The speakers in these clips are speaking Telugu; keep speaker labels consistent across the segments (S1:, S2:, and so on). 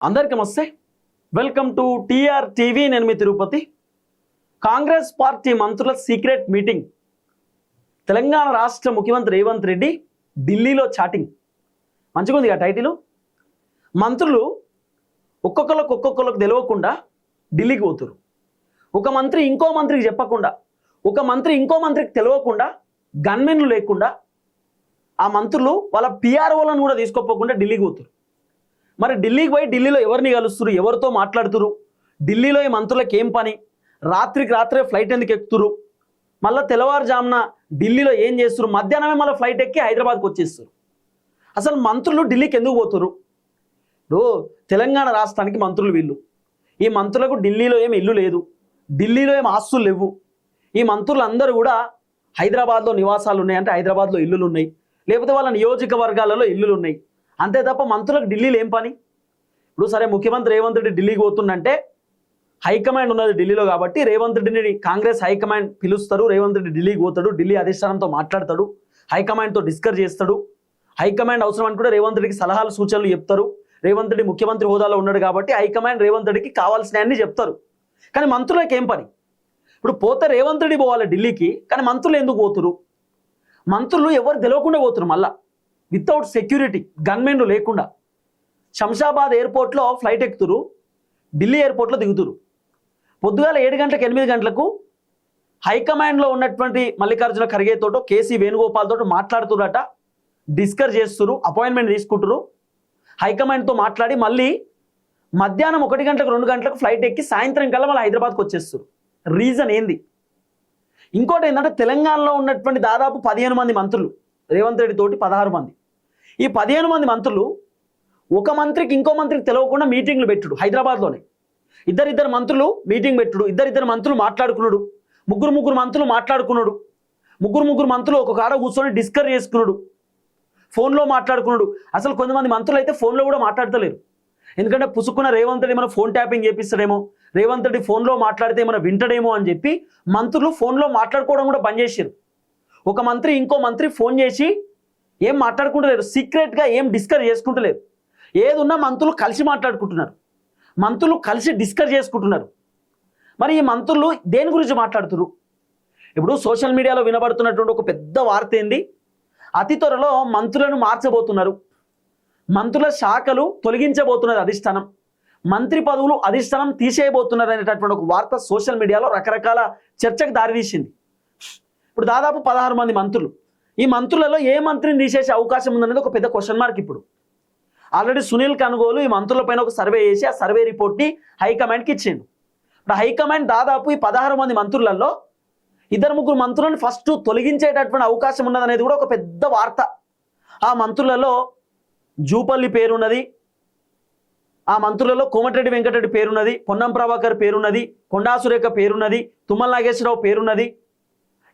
S1: అందరికీ నమస్తే. Welcome to TR TV. నేను మీ తిరుపతి. కాంగ్రెస్ పార్టీ మంత్రుల సీక్రెట్ మీటింగ్. తెలంగాణ రాష్ట్ర ముఖ్యమంత్రి రేవంత్ రెడ్డి ఢిల్లీలో చాటింగ్. మంచిగా ఉంది ఆ టైటిల్. మంత్రులు ఒక్కొక్కరికి తెలియకుండా ఢిల్లీకి పోతురు. ఒక మంత్రి ఇంకో మంత్రికి చెప్పకుండా, ఒక మంత్రి ఇంకో మంత్రికి తెలియకుండా, గన్మెన్లు లేకుండా ఆ మంత్రులు వాళ్ళ పిఆర్ఓలను కూడా తీసుకోపోకుండా ఢిల్లీకి పోతురు. మరి ఢిల్లీకి పోయి ఢిల్లీలో ఎవరిని కలుస్తురు, ఎవరితో మాట్లాడుతురు, ఢిల్లీలో ఈ మంత్రులకు ఏం పని, రాత్రికి రాత్రే ఫ్లైట్ ఎందుకు ఎక్కుతురు, మళ్ళీ తెల్లవారుజామున ఢిల్లీలో ఏం చేస్తురు, మధ్యాహ్నమే మళ్ళీ ఫ్లైట్ ఎక్కి హైదరాబాద్కి వచ్చేస్తారు. అసలు మంత్రులు ఢిల్లీకి ఎందుకు పోతురు? తెలంగాణ రాష్ట్రానికి మంత్రులు వీళ్ళు. ఈ మంత్రులకు ఢిల్లీలో ఏం ఇల్లు లేదు, ఢిల్లీలో ఏం ఆస్తులు లేవు. ఈ మంత్రులు అందరూ కూడా హైదరాబాద్లో నివాసాలు ఉన్నాయి, అంటే హైదరాబాద్లో ఇల్లులు ఉన్నాయి, లేకపోతే వాళ్ళ నియోజకవర్గాలలో ఇల్లులు ఉన్నాయి. అంతే తప్ప మంత్రులకు ఢిల్లీలో ఏం పని? ఇప్పుడు సరే ముఖ్యమంత్రి రేవంత్ రెడ్డి ఢిల్లీకి పోతుందంటే హైకమాండ్ ఉన్నది ఢిల్లీలో కాబట్టి రేవంత్ రెడ్డిని కాంగ్రెస్ హైకమాండ్ పిలుస్తారు. రేవంత్ రెడ్డి ఢిల్లీకి పోతాడు, ఢిల్లీ అధిష్టానంతో మాట్లాడతాడు, హైకమాండ్తో డిస్కస్ చేస్తాడు. హైకమాండ్ అవసరం అని కూడా రేవంత్ రెడ్డికి సలహాలు సూచనలు చెప్తారు. రేవంత్ రెడ్డి ముఖ్యమంత్రి హోదాలో ఉన్నాడు కాబట్టి హైకమాండ్ రేవంత్ రెడ్డికి కావాల్సిన అన్ని చెప్తారు. కానీ మంత్రులకు ఏం పని? ఇప్పుడు పోతే రేవంత్ రెడ్డి పోవాలి ఢిల్లీకి, కానీ మంత్రులు ఎందుకు పోతురు? మంత్రులు ఎవరు తెలియకుండా పోతురు. మళ్ళా వితౌట్ సెక్యూరిటీ, గన్మెన్లు లేకుండా శంషాబాద్ ఎయిర్పోర్ట్లో ఫ్లైట్ ఎక్కుతురు, ఢిల్లీ ఎయిర్పోర్ట్లో దిగుతురు. పొద్దుగాల 7 గంటలకు 8 గంటలకు హైకమాండ్లో ఉన్నటువంటి మల్లికార్జున ఖర్గే తోటో కేసీ వేణుగోపాల్ తోటో మాట్లాడుతురట, డిస్కస్ చేస్తురు, అపాయింట్మెంట్ తీసుకుంటురు. హైకమాండ్తో మాట్లాడి మళ్ళీ మధ్యాహ్నం 1 గంటలకు 2 గంటలకు ఫ్లైట్ ఎక్కి సాయంత్రం కల్లా మళ్ళీ హైదరాబాద్కి వచ్చేస్తారు. రీజన్ ఏంది? ఇంకోటి ఏంటంటే తెలంగాణలో ఉన్నటువంటి దాదాపు 15 మంది మంత్రులు, రేవంత్ రెడ్డి తోటి 16 మంది. ఈ 15 మంది మంత్రులు ఒక మంత్రికి ఇంకో మంత్రికి తెలియకుండా మీటింగ్లు పెట్టుడు. హైదరాబాద్లోనే ఇద్దరిద్దరు మంత్రులు మీటింగ్ పెట్టుడు, ఇద్దరిద్దరు మంత్రులు మాట్లాడుకున్నాడు, ముగ్గురు మంత్రులు మాట్లాడుకున్నాడు, ముగ్గురు మంత్రులు ఒక కాడ కూర్చొని డిస్కస్ చేసుకున్నాడు, ఫోన్లో మాట్లాడుకున్నాడు. అసలు కొంతమంది మంత్రులు అయితే ఫోన్లో కూడా మాట్లాడతలేరు. ఎందుకంటే పుసుకున్న రేవంత్ రెడ్డి మన ఫోన్ ట్యాపింగ్ చేపిస్తాడేమో, రేవంత్ రెడ్డి ఫోన్లో మాట్లాడితే మన వింటడేమో అని చెప్పి మంత్రులు ఫోన్లో మాట్లాడుకోవడం కూడా బంద్ చేశారు. ఒక మంత్రి ఇంకో మంత్రి ఫోన్ చేసి ఏం మాట్లాడుకుంటలేరు, సీక్రెట్గా ఏం డిస్కస్ చేసుకుంటలేరు. ఏదున్నా మంత్రులు కలిసి మాట్లాడుకుంటున్నారు, మంత్రులు కలిసి డిస్కస్ చేసుకుంటున్నారు. మరి ఈ మంత్రులు దేని గురించి మాట్లాడుతున్నారు? ఇప్పుడు సోషల్ మీడియాలో వినబడుతున్నటువంటి ఒక పెద్ద వార్త ఏంది? అతి త్వరలో మంత్రులను మార్చబోతున్నారు, మంత్రుల శాఖలు తొలగించబోతున్నది అధిష్టానం, మంత్రి పదవులు అధిష్టానం తీసేయబోతున్నారు అనేటటువంటి ఒక వార్త సోషల్ మీడియాలో రకరకాల చర్చకు దారితీసింది. ఇప్పుడు దాదాపు 16 మంది మంత్రులు. ఈ మంత్రులలో ఏ మంత్రిని తీసేసే అవకాశం ఉందనేది ఒక పెద్ద క్వశ్చన్ మార్క్. ఇప్పుడు ఆల్రెడీ సునీల్ కనుగోలు ఈ మంత్రులపైన ఒక సర్వే చేసి ఆ సర్వే రిపోర్ట్ని హైకమాండ్కి ఇచ్చిండు. ఇప్పుడు హైకమాండ్ దాదాపు ఈ 16 మంది మంత్రులలో 2-3 మంత్రులను ఫస్ట్ తొలగించేటటువంటి అవకాశం ఉన్నదనేది కూడా ఒక పెద్ద వార్త. ఆ మంత్రులలో జూపల్లి పేరున్నది, ఆ మంత్రులలో కోమటిరెడ్డి వెంకటరెడ్డి పేరున్నది, పొన్నం ప్రభాకర్ పేరున్నది, కొండా సురేఖ పేరున్నది, తుమ్మల నాగేశ్వరరావు పేరున్నది.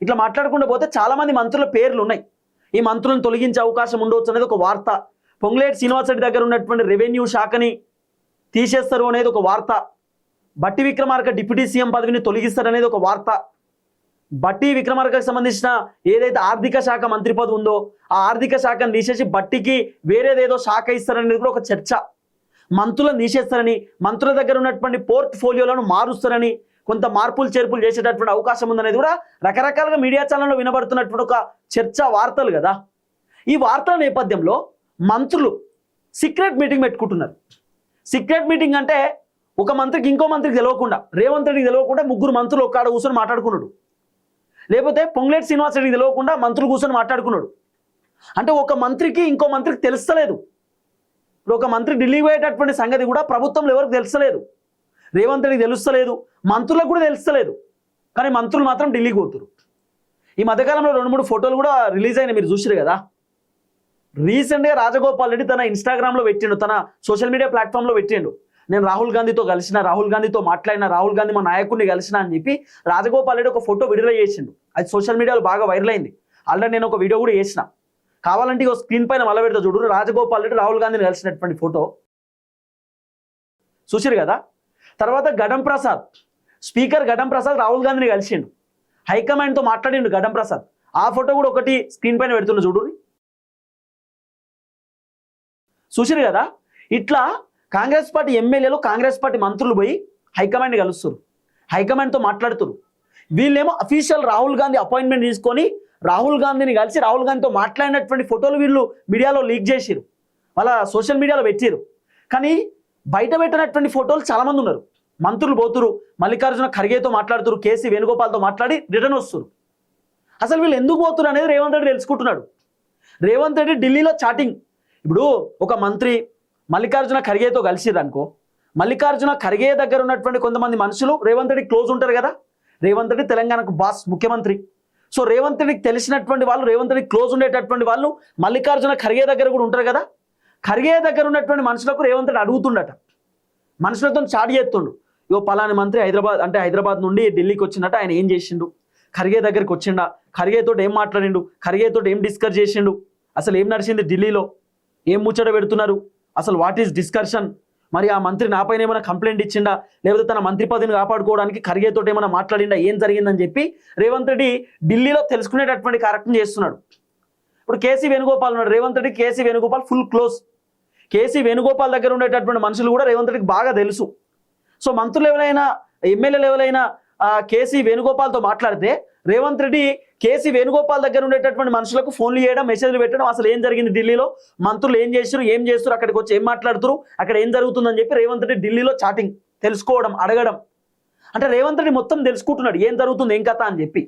S1: ఇట్లా మాట్లాడుకుంటూ పోతే చాలామంది మంత్రుల పేర్లు ఉన్నాయి. ఈ మంత్రులను తొలగించే అవకాశం ఉండవచ్చు అనేది ఒక వార్త. పొంగులేటి శ్రీనివాసరెడ్డి దగ్గర ఉన్నటువంటి రెవెన్యూ శాఖని తీసేస్తారు అనేది ఒక వార్త. బట్టి విక్రమార్క డిప్యూటీ సీఎం పదవిని తొలగిస్తారు అనేది ఒక వార్త. బట్టి విక్రమార్కకు సంబంధించిన ఏదైతే ఆర్థిక శాఖ మంత్రి పదవి ఉందో ఆ ఆర్థిక శాఖను తీసేసి బట్టికి వేరేదేదో శాఖ ఇస్తారనేది కూడా ఒక చర్చ. మంత్రులను తీసేస్తారని, మంత్రుల దగ్గర ఉన్నటువంటి పోర్ట్ఫోలియోలను మారుస్తారని, కొంత మార్పులు చేర్పులు చేసేటటువంటి అవకాశం ఉందనేది కూడా రకరకాలుగా మీడియా ఛానల్లో వినబడుతున్నటువంటి ఒక చర్చ వార్తలు కదా. ఈ వార్తల నేపథ్యంలో మంత్రులు సీక్రెట్ మీటింగ్ పెట్టుకుంటున్నారు. సీక్రెట్ మీటింగ్ అంటే ఒక మంత్రికి ఇంకో మంత్రికి తెలియకుండా, రేవంత్ రెడ్డికి తెలియకుండా 3 మంత్రులు ఒక్కడ కూర్చొని మాట్లాడుకున్నాడు, లేకపోతే పొంగులేటి శ్రీనివాసరెడ్డికి తెలియకుండా మంత్రులు కూర్చొని మాట్లాడుకున్నాడు. అంటే ఒక మంత్రికి ఇంకో మంత్రికి తెలుస్తలేదు. ఇప్పుడు ఒక మంత్రి ఢిల్లీ పోయేటటువంటి సంగతి కూడా ప్రభుత్వంలో ఎవరికి తెలుస్తలేదు, రేవంత్ రెడ్డికి తెలుస్తలేదు, మంత్రులకు కూడా తెలుస్తలేదు. కానీ మంత్రులు మాత్రం ఢిల్లీకి పోతున్నారు. ఈ మధ్యకాలంలో 2-3 ఫోటోలు కూడా రిలీజ్ అయినాయి, మీరు చూసారు కదా. రీసెంట్గా రాజగోపాల్ రెడ్డి తన ఇన్స్టాగ్రామ్లో పెట్టిండు, తన సోషల్ మీడియా ప్లాట్ఫామ్లో పెట్టిండు, నేను రాహుల్ గాంధీతో కలిసిన, రాహుల్ గాంధీతో మాట్లాడిన, రాహుల్ గాంధీ మా నాయకుడిని కలిసిన అని చెప్పి రాజగోపాల్ రెడ్డి ఒక ఫోటో విడుదల చేసిండు. అది సోషల్ మీడియాలో బాగా వైరల్ అయింది. ఆల్రెడీ నేను ఒక వీడియో కూడా చేసిన, కావాలంటే ఒక స్క్రీన్ పైన మళ్ళీ పెడతా చూడు. రాజగోపాల్ రెడ్డి రాహుల్ గాంధీని కలిసినటువంటి ఫోటో చూసారు కదా. తర్వాత గడం ప్రసాద్, స్పీకర్ గడం ప్రసాద్ రాహుల్ గాంధీని కలిసిండు, హైకమాండ్తో మాట్లాడిండు గడం ప్రసాద్. ఆ ఫోటో కూడా ఒకటి స్క్రీన్ పైన పెడుతున్నా చూడు. చూసిరు కదా. ఇట్లా కాంగ్రెస్ పార్టీ ఎమ్మెల్యేలు కాంగ్రెస్ పార్టీ మంత్రులు పోయి హైకమాండ్ని కలుస్తారు, హైకమాండ్తో మాట్లాడుతారు. వీళ్ళేమో అఫీషియల్ రాహుల్ గాంధీ అపాయింట్మెంట్ తీసుకొని రాహుల్ గాంధీని కలిసి రాహుల్ గాంధీతో మాట్లాడినటువంటి ఫోటోలు వీళ్ళు మీడియాలో లీక్ చేసిరు, వాళ్ళ సోషల్ మీడియాలో పెట్టారు. కానీ బయట పెట్టినటువంటి ఫోటోలు చాలామంది ఉన్నారు. మంత్రులు పోతురు, మల్లికార్జున ఖర్గేతో మాట్లాడుతురు, కేసీ వేణుగోపాల్తో మాట్లాడి రిటర్న్ వస్తారు. అసలు వీళ్ళు ఎందుకు పోతున్నారు అనేది రేవంత్ రెడ్డి తెలుసుకుంటున్నాడు. రేవంత్ రెడ్డి ఢిల్లీలో చాటింగ్. ఇప్పుడు ఒక మంత్రి మల్లికార్జున ఖర్గేతో కలిసిరు అనుకో, మల్లికార్జున ఖర్గే దగ్గర ఉన్నటువంటి కొంతమంది మనుషులు రేవంత్ రెడ్డి క్లోజ్ ఉంటారు కదా. రేవంత్ రెడ్డి తెలంగాణకు బాస్ ముఖ్యమంత్రి. సో రేవంత్ రెడ్డికి తెలిసినటువంటి వాళ్ళు, రేవంత్ రెడ్డికి క్లోజ్ ఉండేటటువంటి వాళ్ళు మల్లికార్జున ఖర్గే దగ్గర కూడా ఉంటారు కదా. ఖర్గే దగ్గర ఉన్నటువంటి మనుషులకు రేవంత్ రెడ్డి అడుగుతుండట, మనుషులతో చాటి చేస్తుండు. ఇగో పలాని మంత్రి హైదరాబాద్ నుండి ఢిల్లీకి వచ్చిందట, ఆయన ఏం చేసిండు, ఖర్గే దగ్గరికి వచ్చిండా, ఖర్గేతో ఏం మాట్లాడిండు, ఖర్గేతో ఏం డిస్కస్ చేసిండు, అసలు ఏం నడిచింది ఢిల్లీలో, ఏం ముచ్చట పెడుతున్నారు, అసలు వాట్ ఈస్ డిస్కషన్, మరి ఆ మంత్రి నాపైన ఏమైనా కంప్లైంట్ ఇచ్చిండా, లేకపోతే తన మంత్రి పదవిని కాపాడుకోవడానికి ఖర్గేతో ఏమైనా మాట్లాడిండా, ఏం జరిగిందని చెప్పి రేవంత్ రెడ్డి ఢిల్లీలో తెలుసుకునేటటువంటి కార్యక్రమం చేస్తున్నాడు. ఇప్పుడు కేసీ వేణుగోపాల్ ఉన్నాడు, Revanth Reddy KC Venugopal full close. KC Venugopal దగ్గర ఉండేటటువంటి మనుషులు కూడా రేవంత్ రెడ్డికి బాగా తెలుసు. సో మంత్రులు ఎవరైనా, ఎమ్మెల్యేలు ఎవరైనా కేసీ వేణుగోపాల్తో మాట్లాడితే రేవంత్ రెడ్డి కేసీ వేణుగోపాల్ దగ్గర ఉండేటటువంటి మనుషులకు ఫోన్లు చేయడం, మెసేజ్లు పెట్టడం, అసలు ఏం జరిగింది ఢిల్లీలో, మంత్రులు ఏం చేస్తారు, ఏం చేస్తారు, అక్కడికి వచ్చి ఏం మాట్లాడుతారు, అక్కడ ఏం జరుగుతుందని చెప్పి రేవంత్ రెడ్డి ఢిల్లీలో చాటింగ్, తెలుసుకోవడం, అడగడం. అంటే రేవంత్ రెడ్డి మొత్తం తెలుసుకుంటున్నాడు ఏం జరుగుతుంది, ఏం కథ అని చెప్పి.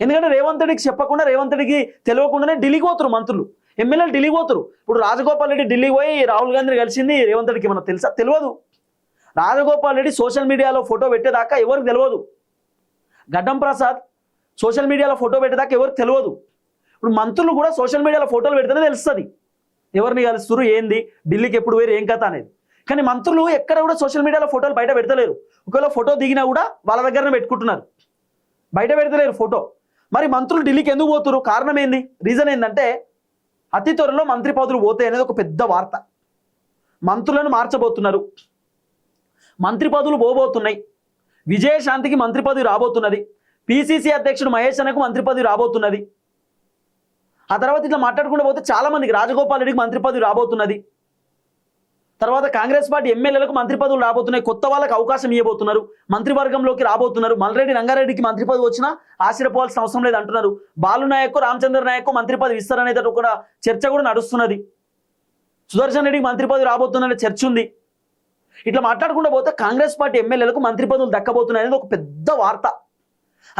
S1: ఎందుకంటే రేవంత్ రెడ్డికి చెప్పకుండా, రేవంత్ రెడ్డికి తెలియకుండానే ఢిల్లీకి పోతారు మంత్రులు, ఎమ్మెల్యేలు ఢిల్లీకి పోతారు. ఇప్పుడు రాజగోపాల్ రెడ్డి ఢిల్లీకి పోయి రాహుల్ గాంధీని కలిసింది రేవంత్ రెడ్డికి ఏమన్నా తెలుసా? తెలియదు. రాజగోపాల్ రెడ్డి సోషల్ మీడియాలో ఫోటో పెట్టేదాకా ఎవరికి తెలియదు. గడ్డం ప్రసాద్ సోషల్ మీడియాలో ఫోటో పెట్టేదాకా ఎవరికి తెలియదు. ఇప్పుడు మంత్రులు కూడా సోషల్ మీడియాలో ఫోటోలు పెడితేనే తెలుస్తుంది ఎవరిని కలుస్తున్నారు, ఏంది, ఢిల్లీకి ఎప్పుడు వేరు, ఏం కథ అనేది. కానీ మంత్రులు ఎక్కడ కూడా సోషల్ మీడియాలో ఫోటోలు బయట పెడతలేరు. ఒకవేళ ఫోటో దిగినా కూడా వాళ్ళ దగ్గరనే పెట్టుకుంటున్నారు, బయట పెడతలేరు ఫోటో. మరి మంత్రులు ఢిల్లీకి ఎందుకు పోతున్నారు, కారణం ఏంది, రీజన్ ఏంటంటే అతి త్వరలో మంత్రి పదవులు పోతాయి అనేది ఒక పెద్ద వార్త. మంత్రులను మార్చబోతున్నారు, మంత్రి పదవులు పోబోతున్నాయి. విజయశాంతికి మంత్రి పదవి రాబోతున్నది, పిసిసి అధ్యక్షుడు మహేష్ అన్నకు మంత్రి పదవి రాబోతున్నది. ఆ తర్వాత ఇట్లా మాట్లాడుకుంటూ పోతే చాలా మందికి, రాజగోపాల్ రెడ్డికి మంత్రి పదవి రాబోతున్నది. తర్వాత కాంగ్రెస్ పార్టీ ఎమ్మెల్యేలకు మంత్రి పదవులు రాబోతున్నాయి, కొత్త వాళ్ళకి అవకాశం ఇవ్వబోతున్నారు, మంత్రివర్గంలోకి రాబోతున్నారు. మల్రెడ్డి రంగారెడ్డికి మంత్రి పదవి వచ్చినా ఆశ్చర్యపోవాల్సిన అవసరం లేదు అంటున్నారు. బాలు నాయక్, రామచంద్ర నాయక్ మంత్రి పదవి ఇస్తారనేది కూడా చర్చ కూడా నడుస్తున్నది. సుదర్శన్ రెడ్డికి మంత్రి పదవి రాబోతుందనే చర్చ ఉంది. ఇట్లా మాట్లాడుకుంటూ పోతే కాంగ్రెస్ పార్టీ ఎమ్మెల్యేలకు మంత్రి పదవులు దక్కబోతున్నాయి అనేది ఒక పెద్ద వార్త.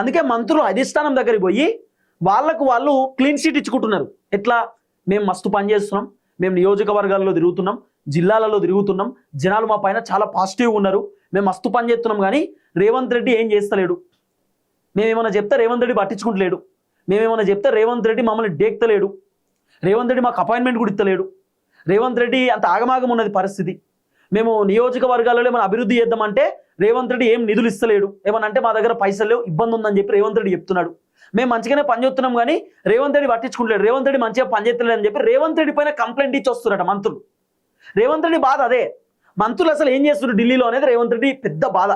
S1: అందుకే మంత్రులు అధిష్టానం దగ్గరికి పోయి వాళ్ళకు వాళ్ళు క్లీన్ షీట్ ఇచ్చుకుంటున్నారు. ఎట్లా, మేము మస్తు పని చేస్తున్నాం, మేము నియోజకవర్గాల్లో తిరుగుతున్నాం, జిల్లాలలో తిరుగుతున్నాం, జనాలు మా పైన చాలా పాజిటివ్గా ఉన్నారు, మేము మస్తు పని చేస్తున్నాం, కానీ రేవంత్ రెడ్డి ఏం చేస్తలేడు, మేమేమన్నా చెప్తే రేవంత్ రెడ్డి పట్టించుకుంటలేడు, మేమేమన్నా చెప్తే రేవంత్ రెడ్డి మమ్మల్ని డేక్తలేడు, రేవంత్ రెడ్డి మాకు అపాయింట్మెంట్ కూడా ఇస్తలేడు, రేవంత్ రెడ్డి అంత ఆగమాగం ఉన్నది పరిస్థితి, మేము నియోజకవర్గాలలో ఏమైనా అభివృద్ధి చేద్దామంటే రేవంత్ రెడ్డి ఏం నిధులు ఇస్తలేడు, ఏమన్నా అంటే మా దగ్గర పైసలు లేవు, ఇబ్బంది ఉందని చెప్పి రేవంత్ రెడ్డి చెప్తున్నాడు. మేము మంచిగానే పనిచేస్తున్నాం కానీ రేవంత్ రెడ్డి పట్టించుకుంటలేడు, రేవంత్ రెడ్డి మంచిగా పనిచేస్తలేడు అని చెప్పి రేవంత్ రెడ్డి పైన కంప్లైంట్ ఇచ్చి వస్తున్నారట మంత్రులు. రేవంత్ రెడ్డి బాధ అదే, మంత్రులు అసలు ఏం చేస్తున్నారు ఢిల్లీలో అనేది రేవంత్ రెడ్డి పెద్ద బాధ.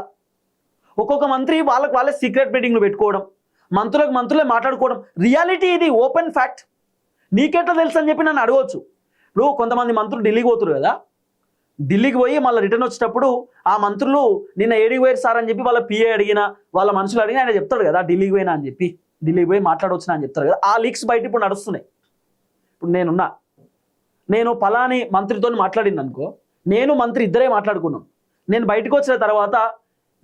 S1: ఒక్కొక్క మంత్రి వాళ్ళే సీక్రెట్ మీటింగ్లు పెట్టుకోవడం, మంత్రులే మాట్లాడుకోవడం. రియాలిటీ ఇది, ఓపెన్ ఫ్యాక్ట్. నీకెట్లా తెలుసు అని చెప్పి నన్ను అడగవచ్చు. ఇప్పుడు కొంతమంది మంత్రులు ఢిల్లీకి పోతున్నారు కదా, ఢిల్లీకి పోయి మళ్ళీ రిటర్న్ వచ్చేటప్పుడు ఆ మంత్రులు నిన్న ఏడికి పోయారు సార్ అని చెప్పి వాళ్ళ పిఏ అడిగినా, వాళ్ళ మనుషులు అడిగినా ఆయన చెప్తాడు కదా ఢిల్లీకి పోయినా అని చెప్పి, ఢిల్లీకి పోయి మాట్లాడవచ్చునా అని చెప్తారు కదా. ఆ లీక్స్ బయట ఇప్పుడు నడుస్తున్నాయి. ఇప్పుడు నేను పలాని మంత్రితో మాట్లాడింది అనుకో, నేను మంత్రి ఇద్దరే మాట్లాడుకున్నాం, నేను బయటకు వచ్చిన తర్వాత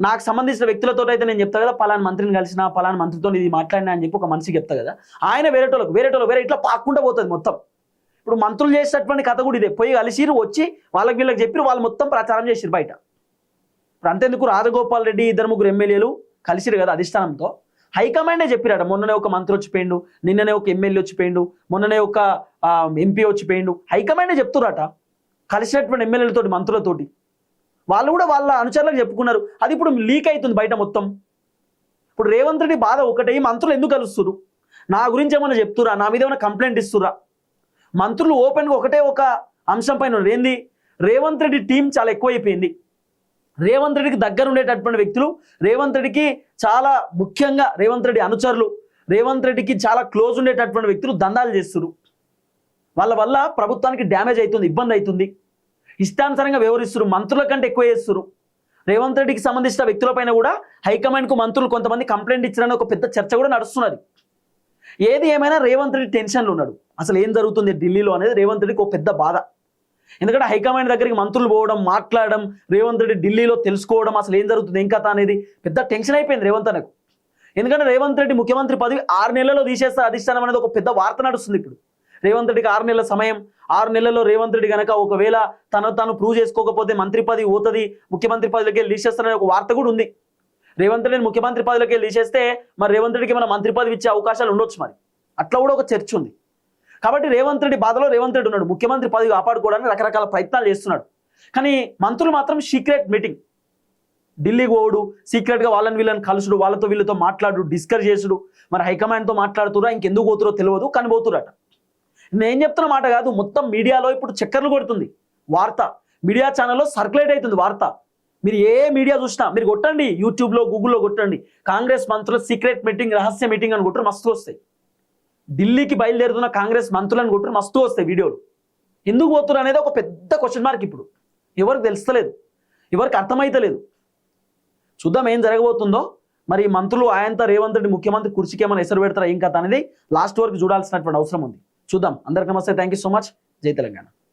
S1: నాకు సంబంధించిన వ్యక్తులతో అయితే నేను చెప్తా కదా, పలాని మంత్రిని కలిసిన, పలాని మంత్రితో ఇది మాట్లాడినా అని చెప్పి ఒక మనిషికి చెప్తా కదా, ఆయన వేరే ఇట్లా పాక్కుంటూ పోతుంది మొత్తం. ఇప్పుడు మంత్రులు చేసేటటువంటి కథ కూడా ఇదే, పోయి కలిసిరు, వచ్చి వీళ్ళకి చెప్పి వాళ్ళు మొత్తం ప్రచారం చేసిరు బయట. ఇప్పుడు అంతేందుకు, రాజగోపాల్ రెడ్డి 2-3 ఎమ్మెల్యేలు కలిసిరు కదా అధిష్టానంతో, హైకమాండే చెప్పిరాట, మొన్ననే ఒక మంత్రి వచ్చిపోయిండు, నిన్ననే ఒక ఎమ్మెల్యే వచ్చిపోయిండు, మొన్ననే ఒక ఎంపీ వచ్చిపోయిండు, హైకమాండే చెప్తురాట కలిసినటువంటి ఎమ్మెల్యేలతోటి, మంత్రులతోటి. వాళ్ళు కూడా వాళ్ళ అనుచరులకు చెప్పుకున్నారు. అది ఇప్పుడు లీక్ అవుతుంది బయట మొత్తం. ఇప్పుడు రేవంత్ రెడ్డి బాధ ఒకటే, మంత్రులు ఎందుకు కలుస్తున్నారు, నా గురించి ఏమైనా చెప్తురా, నా మీద ఏమైనా కంప్లైంట్ ఇస్తురా. మంత్రులు ఓపెన్గా ఒకటే ఒక అంశం పైన ఏంది, రేవంత్ రెడ్డి టీం చాలా ఎక్కువైపోయింది, రేవంత్ రెడ్డికి దగ్గర ఉండేటటువంటి వ్యక్తులు, రేవంత్ రెడ్డికి చాలా ముఖ్యంగా రేవంత్ రెడ్డి అనుచరులు, రేవంత్ రెడ్డికి చాలా క్లోజ్ ఉండేటటువంటి వ్యక్తులు దందాలు చేస్తున్నారు, వాళ్ళ వల్ల ప్రభుత్వానికి డ్యామేజ్ అవుతుంది, ఇబ్బంది అవుతుంది. ఇష్టానుసారంగా వ్యవహరిస్తారు, మంత్రుల కంటే ఎక్కువ చేస్తారు. రేవంత్ రెడ్డికి సంబంధించిన వ్యక్తులపైన కూడా హైకమాండ్కు మంత్రులు కొంతమంది కంప్లైంట్ ఇచ్చారని ఒక పెద్ద చర్చ కూడా నడుస్తున్నది. ఏది ఏమైనా రేవంత్ రెడ్డి టెన్షన్లో ఉన్నాడు. అసలు ఏం జరుగుతుంది ఢిల్లీలో అనేది రేవంత్ రెడ్డికి ఒక పెద్ద బాధ. ఎందుకంటే హైకమాండ్ దగ్గరికి మంత్రులు పోవడం, మాట్లాడడం, రేవంత్ రెడ్డి ఢిల్లీలో తెలుసుకోవడం అసలు ఏం జరుగుతుంది, ఏం కథ అనేది పెద్ద టెన్షన్ అయిపోయింది రేవంత్ అన్నకు. ఎందుకంటే రేవంత్ రెడ్డి ముఖ్యమంత్రి పదవి 6 నెలల్లో తీసేస్తారు అధిష్టానం అనేది ఒక పెద్ద వార్త నడుస్తుంది. ఇప్పుడు రేవంత్ రెడ్డికి 6 నెలల సమయం, 6 నెలల్లో రేవంత్ రెడ్డి కనుక ఒకవేళ తాను ప్రూవ్ చేసుకోకపోతే మంత్రి పదవి పోతుంది, ముఖ్యమంత్రి పదవిలోకి తీసేస్తారనే ఒక వార్త కూడా ఉంది. రేవంత్ రెడ్డిని ముఖ్యమంత్రి పదవిలోకి తీసేస్తే మరి రేవంత్ రెడ్డికి మన మంత్రి పదవి ఇచ్చే అవకాశాలు ఉండొచ్చు. మరి అట్లా కూడా ఒక చర్చ ఉంది. కాబట్టి రేవంత్ రెడ్డి బాధలో రేవంత్ రెడ్డి ఉన్నాడు. ముఖ్యమంత్రి పదవి కాపాడుకోవడానికి రకరకాల ప్రయత్నాలు చేస్తున్నాడు. కానీ మంత్రులు మాత్రం సీక్రెట్ మీటింగ్, ఢిల్లీకి పోవుడు, సీక్రెట్గా వాళ్ళని వీళ్ళని కలుసుడు, వాళ్ళతో వీళ్ళతో మాట్లాడు, డిస్కస్ చేసుడు, మరి హైకమాండ్తో మాట్లాడుతురా, ఇంకెందుకు పోతురో తెలియదు కానీ పోతురట. నేను చెప్తున్న మాట కాదు, మొత్తం మీడియాలో ఇప్పుడు చక్కర్లు కొడుతుంది వార్త, మీడియా ఛానల్లో సర్క్యులేట్ అవుతుంది వార్త. మీరు ఏ మీడియా చూసినా మీరు కొట్టండి, యూట్యూబ్లో గూగుల్లో కొట్టండి, కాంగ్రెస్ మంత్రుల సీక్రెట్ మీటింగ్, రహస్య మీటింగ్ అని కొట్టరు, మస్తు వస్తాయి. ఢిల్లీకి బయలుదేరుతున్న కాంగ్రెస్ మంత్రులను కొట్టరు, మస్తు వస్తాయి వీడియోలు. ఎందుకు పోతున్నారు అనేది ఒక పెద్ద క్వశ్చన్ మార్క్. ఇప్పుడు ఎవరికి తెలుస్తలేదు, ఎవరికి అర్థమైతలేదు. చూద్దాం ఏం జరగబోతుందో. మరి మంత్రులు ఆయనంతా రేవంత్ రెడ్డి ముఖ్యమంత్రి కుర్చీకి ఏమైనా ఎసరు పెడతారా ఏం కథ అనేది లాస్ట్ వరకు చూడాల్సినటువంటి అవసరం ఉంది. చూద్దాం. అందరికీ నమస్తే, థ్యాంక్ యూ సో మచ్. జై తెలంగాణ.